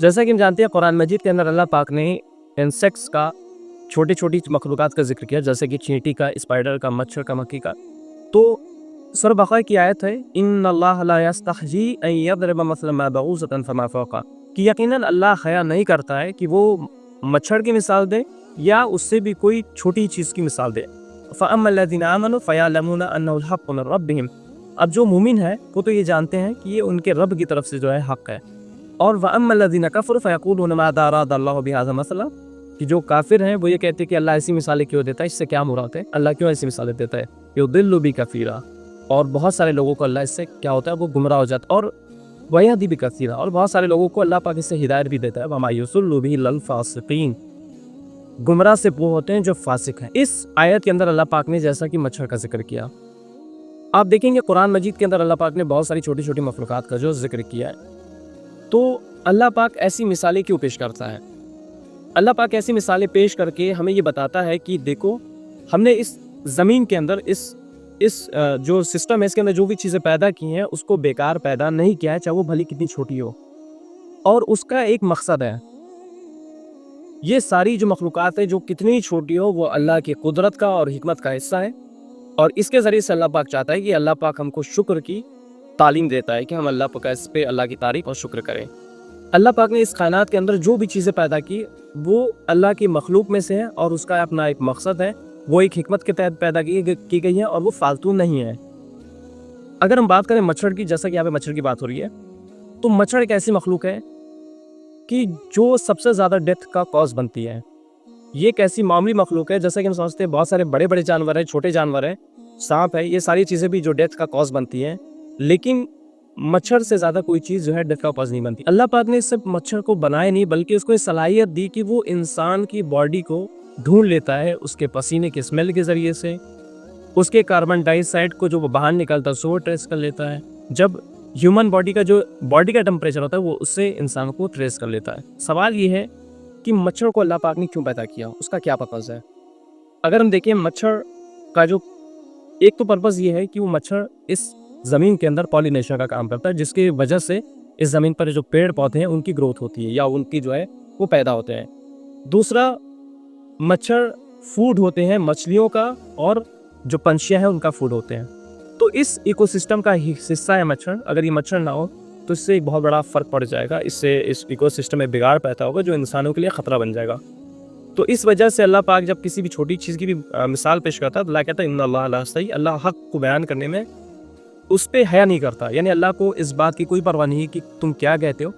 जैसा कि हम जानते हैं कुरान मजीद के अंदर अल्लाह पाक ने इंसेक्ट्स का, छोटी छोटी मखलूक़ात का जिक्र किया, जैसे कि चींटी का, स्पाइडर का, मच्छर का, मक्खी का। तो सूरह बक़रा की आयत है, इन्नल्लाह ला यस्तहजी अन यज़रिब मसलन मा बऊज़तन फमा फ़ौक़हा, कि यकीनन अल्लाह हया नहीं करता है कि वो मच्छर की मिसाल दे या उससे भी कोई छोटी चीज़ की मिसाल दे। फ़अम्मल्लज़ीना आमनू फ़यअलमूना अन्नहुल हक़्क़ु मिन रब्बिहिम, अब जो मोमिन है वो तो ये जानते हैं कि ये उनके रब की तरफ से जो है हक़ है। और वअम्मल्लज़ीना कफ़रू फ़यक़ूलूना माज़ा अरादल्लाहु बिहाज़ा मसला, कि जो काफिर हैं वो ये कहते हैं कि अल्लाह ऐसी मिसालें क्यों देता है, इससे क्या मुराद है, अल्लाह क्यों ऐसी मिसालें देता है। युदिल्लु बि कसीरा, और बहुत सारे लोगों को अल्लाह इससे क्या होता है, वो गुमराह हो जाता है। और वयहदी बि कसीरा, और बहुत सारे लोगों को अल्लाह पाक इससे हिदायत भी देता है। वमा युज़िल्लु बिही इल्लल फ़ासिक़ीन, गुमराह से वो होते हैं जो फासिक हैं। इस आयत के अंदर अल्लाह पाक ने जैसा कि मच्छर का जिक्र किया, आप देखेंगे कुरान मजीद के अंदर अल्लाह पाक ने बहुत सारी छोटी छोटी मखलूक़ात का जो जिक्र किया है। तो अल्लाह पाक ऐसी मिसालें क्यों पेश करता है? अल्लाह पाक ऐसी मिसालें पेश करके हमें ये बताता है कि देखो, हमने इस ज़मीन के अंदर इस जो सिस्टम है, इसके अंदर जो भी चीज़ें पैदा की हैं उसको बेकार पैदा नहीं किया है, चाहे वो भली कितनी छोटी हो, और उसका एक मकसद है। ये सारी जो मखलूक़ात है, जो कितनी छोटी हो, वो अल्लाह की कुदरत का और हिकमत का हिस्सा है। और इसके ज़रिए से अल्लाह पाक चाहता है कि अल्लाह पाक हमको शुक्र की तालीम देता है कि हम अल्लाह पाक इस पे अल्लाह की तारीफ़ और शुक्र करें। अल्लाह पाक ने इस कायनात के अंदर जो भी चीज़ें पैदा की वो अल्लाह की मखलूक में से है, और उसका अपना एक मकसद है, वो एक हिकमत के तहत पैदा की गई है, और वो फालतू नहीं है। अगर हम बात करें मच्छर की, जैसा कि यहाँ पे मच्छर की बात हो रही है, तो मच्छर एक ऐसी मखलूक है कि जो सबसे ज़्यादा डेथ का कॉज बनती है। ये एक ऐसी मामूली मखलूक है, जैसा कि हम समझते हैं बहुत सारे बड़े बड़े जानवर हैं, छोटे जानवर हैं, सांप है, ये सारी चीज़ें भी जो डेथ का कॉज बनती हैं, लेकिन मच्छर से ज़्यादा कोई चीज़ जो है डेथ का कॉज नहीं बनती। अल्लाह पाक ने सिर्फ मच्छर को बनाया नहीं, बल्कि उसको ये सलाहियत दी कि वो इंसान की बॉडी को ढूंढ लेता है, उसके पसीने के स्मेल के ज़रिए से, उसके कार्बन डाइऑक्साइड को जो वो बाहर निकलता है उससे वो ट्रेस कर लेता है। जब ह्यूमन बॉडी का जो बॉडी का टेम्परेचर होता है वो उससे इंसान को ट्रेस कर लेता है। सवाल ये है कि मच्छर को अल्लाह पाक ने क्यों पैदा किया, उसका क्या पर्पज़ है? अगर हम देखें, मच्छर का जो एक तो पर्पज़ ये है कि वो मच्छर इस ज़मीन के अंदर पॉलिनेशन का काम करता है, जिसकी वजह से इस ज़मीन पर जो पेड़ पौधे हैं उनकी ग्रोथ होती है, या उनकी जो है वो पैदा होते हैं। दूसरा, मच्छर फूड होते हैं मछलियों का, और जो पंछियाँ हैं उनका फूड होते हैं। तो इस इकोसिस्टम का हिस्सा है मच्छर। अगर ये मच्छर ना हो तो इससे एक बहुत बड़ा फ़र्क पड़ जाएगा, इससे इस इकोसिस्टम में बिगाड़ पैदा होगा जो इंसानों के लिए ख़तरा बन जाएगा। तो इस वजह से अल्लाह पाक जब किसी भी छोटी चीज़ की भी मिसाल पेश करता है तो अल्लाह कहता है इन्नल्लाह ला यस्तही, अल्लाह हक़ को बयान करने में उस पे हया नहीं करता, यानी अल्लाह को इस बात की कोई परवाह नहीं है कि तुम क्या कहते हो।